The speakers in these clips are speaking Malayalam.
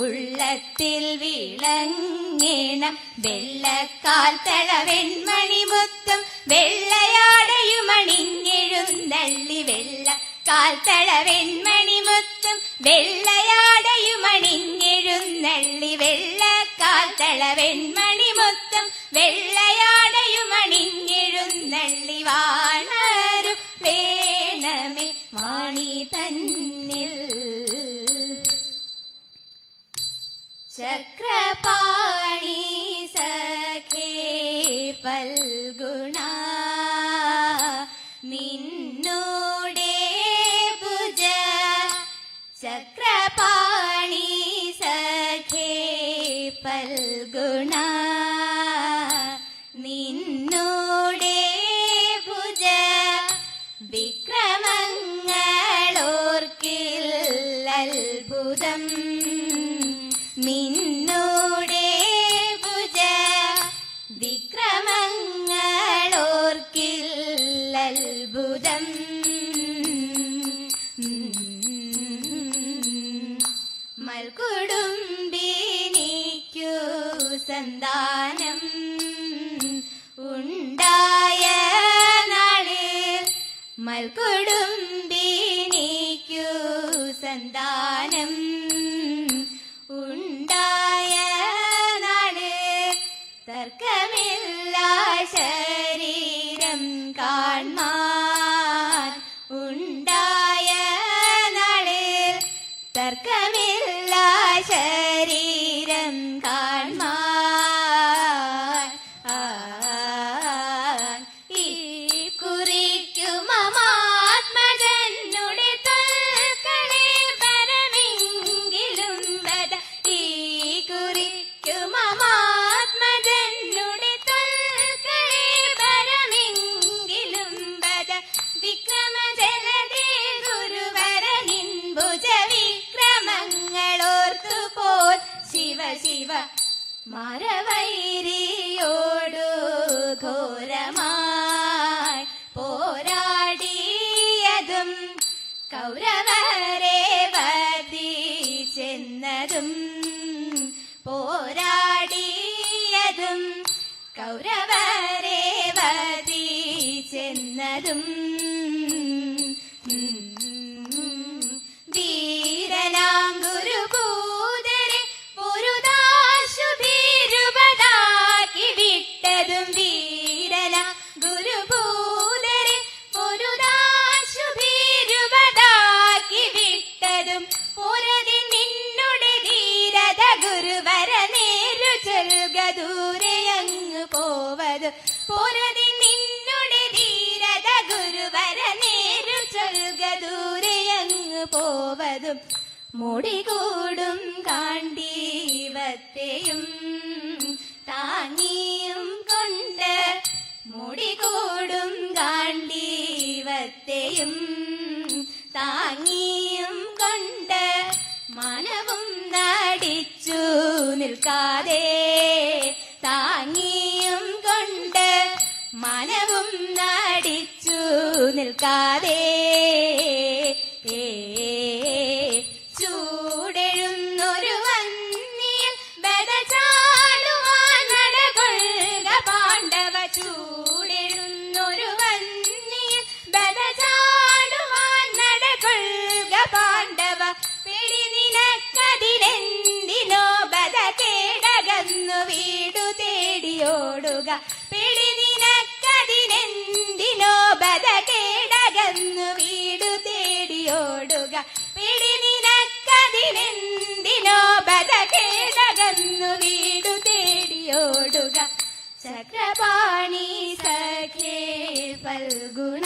ഉള്ളത്തിൽ വിളങ്ങേണം വെള്ളക്കാൽ തളവെൺമണിമുത്തും വെള്ളയാടയുമണിഞ്ഞെഴുന്നള്ളി വെള്ളക്കാൽ തളവെൺമണിമുത്തും വെള്ളയാടയുമണിഞ്ഞെഴുന്നള്ളി വെള്ളക്കാൽ തളവെൺമണിമുത്തും വെള്ളയാടയുമണിഞ്ഞെഴുന്നള്ളി വാണരു വേണമേ വാണി തന്നിൽ ചക്രപാണി സഖേ ഫൽഗുണ നിന്നോടെ ഭുജ ചക്രപാണി സഖേ ഫൽഗുണ നിന്നോടെ ഭുജ വിക്രമങ്ങളോർക്കിൽ അത്ഭുതം നിന്നോടെ ഭുജ വിക്രമങ്ങളോർക്കിൽ അത്ഭുതം മൽക്കുടുംബിനിക്കു സന്താനം ഉണ്ടായ നാളിൽ മൽക്കുടുംബിനിക്കു സന്താനം ഉണ്ടായ നാട് തർക്കമില്ല ശരീരം കാൺമാൻ ഉണ്ടായ നാട് തർക്കമില്ല ശരീരം കാൺമാൻ ഈ കുറിക്കുമാത്മജനുടെ തൽക്കളെ പരമെങ്കിലും വദ ഈ കുറിക്കുമാത്മജനുടെ തൽക്കളെ പരമെങ്കിലും വദ വിക്രമജലദേ ഗുരുവരനിൻ ഭുജ വിക്രമങ്ങളോർത്തുപോൽ ശിവ ശിവ മരവൈരിയോടു ഘോരമായി പോരാടിയതും കൗരവരെ വധിച്ചെന്നതും പോരാടിയതും കൗരവരെ വധിച്ചെന്നതും ധീരനാം ഗുരുഭൂതരെ പൊരുതാശുഭീരുപതാക്കി വിട്ടതും വീരനാം ഗുരുഭൂതരെ പൊരുതാശുഭീരുപതാക്കി വിട്ടതും പൊരതി നിന്നുടെ ധീരത ഗുരുവര നേരു ചൊൽക ദൂരെയങ്ങു പോവതും പൊരതി നിന്നുടെ ധീരത ഗുരുവര നേരു ചൊൽക ദൂരെയങ്ങു പോവതും മുടികൂടും കാണ്ടീവത്തെയും താങ്ങിയും കൊണ്ട് മുടികൂടും കാണ്ടീവത്തെയും താങ്ങിയും കൊണ്ട് മനവും നടിച്ചു നിൽക്കാതെ താങ്ങിയും കൊണ്ട് മനവും നടിച്ചു നിൽക്കാതെ ചൂടെഴുന്നൊരു വന്നിയിൽ ബദചാടുവാൻ നടകൊള്ളുക പാണ്ഡവ ചൂടെഴുന്നൊരു വന്നിയിൽ ബദചാടുവാൻ നടകൊള്ളുക പാണ്ഡവ പിടി നിനക്കതിനെന്തിനോ ബദ കേടകന്നു വീടു തേടിയോടുക പിടി നിനക്കതിനെന്തിനോ ബദ കേടകന്നു വീടു തേടിയോടുക പിടി നിനക്കതിനെന്തിനോ ബദ കേടകന്നു വീടു തേടിയോടുക ചക്രപാണി സഖേ ഫൽഗുണ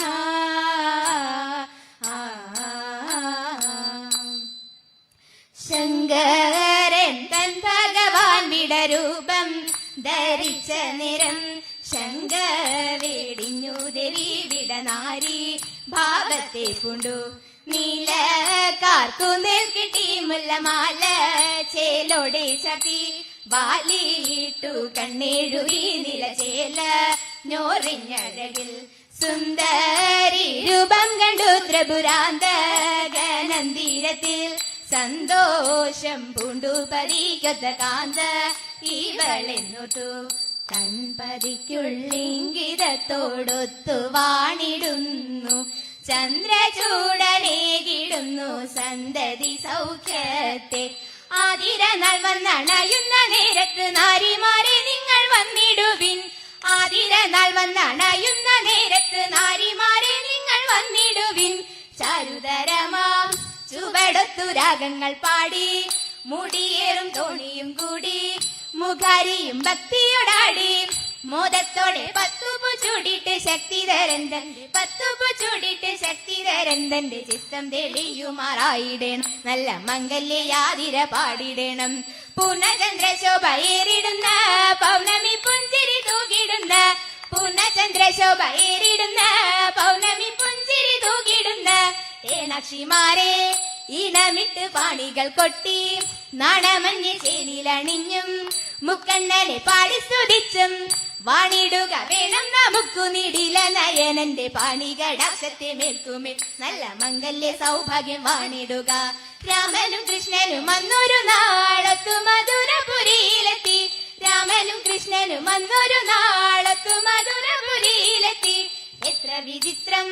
ശങ്കരൻ തൻ ഭഗവാൻ വിടരൂപം ധരിച്ച നിരം ശങ്കവേടിഞ്ഞു ദേവി വിടനാരി ഭാവത്തെ പൂണ്ടു നീലക്കാർക്കു നിൽക്കിട്ടി മുല്ലമാല ചേലോടെ ചതി വാലിയിട്ടു കണ്ണേഴുകി നിലചേല ഞോറിഞ്ഞഴകിൽ സുന്ദരി രൂപം കണ്ടു ത്രിപുരാന്തകനന്ദിരത്തിൽ സന്തോഷം പൂണ്ടു പതിക്കൊത്ത കാന്ത ഇവളെന്നോട്ടു കൺപതിക്കുള്ളിങ്കിതത്തോടൊത്തു വാണിടുന്നു ചന്ദ്രചൂടനേകിടുന്നു സന്തതി സൗഖ്യത്തെ ആതിരനാൾ വന്നണയുന്ന നേരത്ത് നാരിമാരെ നിങ്ങൾ വന്നിടുവിൻ ആതിരനാൾ വന്നണയുന്ന നേരത്ത് നാരിമാരെ നിങ്ങൾ വന്നിടുവിൻ ചാരുതരമാം ചുവടൊത്തു രാഗങ്ങൾ പാടി മുടിയേറും തോണിയും കൂടി മുഖാരിയും ഭക്തിയോടാടി മോദത്തോടെ പത്തുപു ചൂടിട്ട് ശക്തിധരന്തന്റെ പത്തുപു ചൂടിട്ട് ശക്തിധരന്തന്റെ ചിത്തം തെളിയുമാറായിടണം നല്ല മംഗല്യാതിര പാടിടണം പൂർണ്ണചന്ദ്രശോഭ ഏറിടുന്ന പൗർണമി പുഞ്ചിരി തൂകിടുന്ന പൂർണ്ണചന്ദ്രശോഭ ഏറിടുന്ന പൗർണമി പുഞ്ചിരി തൂകിടുന്ന ഏണാക്ഷിമാരെ ഇണമിട്ട് പാണികൾ കൊട്ടി നാണമഞ്ഞ് ചേലിലണിഞ്ഞും മുക്കണ്ണനെ പാടി സ്തുതിച്ചും വാണിടുക വേണം നമുക്കു നിടില നയനന്റെ പാണികടാക്ഷത്തെ മേൽക്കുമേൽ നല്ല മംഗല്യ സൗഭാഗ്യം വാണിടുക രാമനും കൃഷ്ണനും അന്നൊരു നാളത്തു മധുരപുരിയിലെത്തി രാമനും കൃഷ്ണനും അന്നൊരു നാളത്തു മധുരപുരിയിലെത്തി എത്ര വിചിത്രം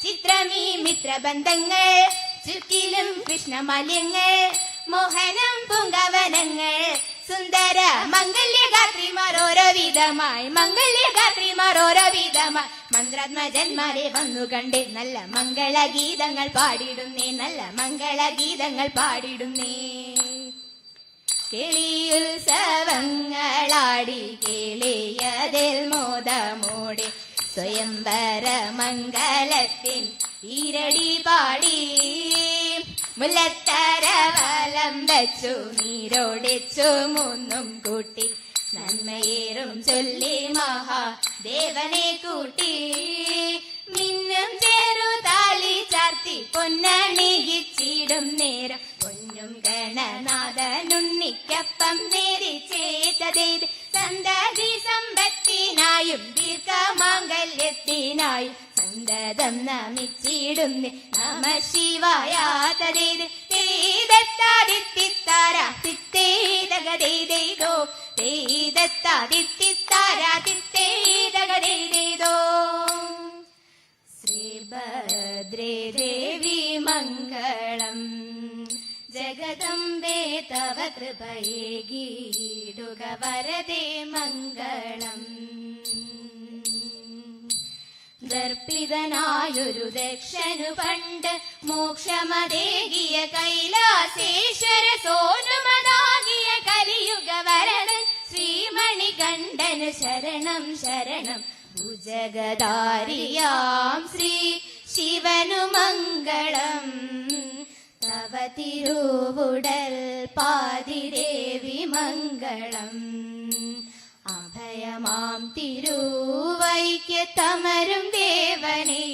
ചിത്രമീ മിത്രബന്ധങ്ങൾ ചുറ്റിലും കൃഷ്ണമാല്യങ്ങൾ മോഹനം പൂങ്കവനങ്ങൾ സുന്ദര മംഗല്യഗാത്രിമാർ ഓരോ വിധമായി മംഗല്യഗാത്രിമാർ ഓരോ വിധമായി മന്ത്രാത്മജന്മാരെ വന്നു കണ്ടേ നല്ല മംഗളഗീതങ്ങൾ പാടിടുന്നേ നല്ല മംഗളഗീതങ്ങൾ പാടിടുന്നേ കിളിയുത്സവങ്ങളാടി കേളിയതിൽ മോദമോടെ സ്വയംവര മംഗലത്തിൻ ഈരടി പാടി മുല്ലത്തര വലം വെച്ചു നീരോടിച്ചു മൂന്നും കൂട്ടി നന്മയേറും ചൊല്ലി മഹാദേവനെ കൂട്ടി മിന്നും ചെറുതാലി ചാർത്തി പൊന്നണിയിച്ചിടും നേരം പൊന്നും ഗണനാഥനുണ്ണിക്കപ്പം നേരിച്ചേതേത് സന്തതി സമ്പത്തിനായും ദീർഘമാംഗല്യത്തിനായും സന്തതം നമിച്ചിടുന്നേ നമ ശിവായ തദേത് തേദത്താദിത്തിത്താര തിത്തേതകതേതോ തേദത്താദിത്തിത്താര തിത്തേതകതേതോ ശ്രീഭദ്രേ ദേവി മംഗളം ജഗദംബേ തവ കൃപയേകീടുക വരദേ മംഗളം ദർപ്പിതനായൊരു ദക്ഷനു പണ്ട് മോക്ഷമതേകിയ കൈലാസേശ്വര സോനുമതാകിയ കലിയുഗ വരദൻ ശ്രീമണികണ്ഠന് ശരണം ശരണം ഭുജഗധാരിയാം ശ്രീ ശിവനു മംഗളം തവ തിരുവുടൽ പാതിരേവി മംഗളം അഭയമാം തിരുവൈക്യത്തമരും ദേവനേ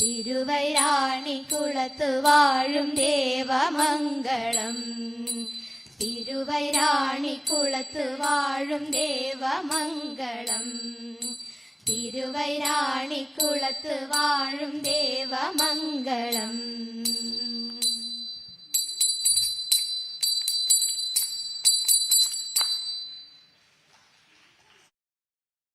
തിരുവൈരാണിക്കുളത്തു വാഴും ദേവമംഗളം തിരുവൈരാണിക്കുളത്തു വാഴും ദേവമംഗളം തിരുവൈരാണിക്കുളത്തു വാഴും ദേവമംഗളം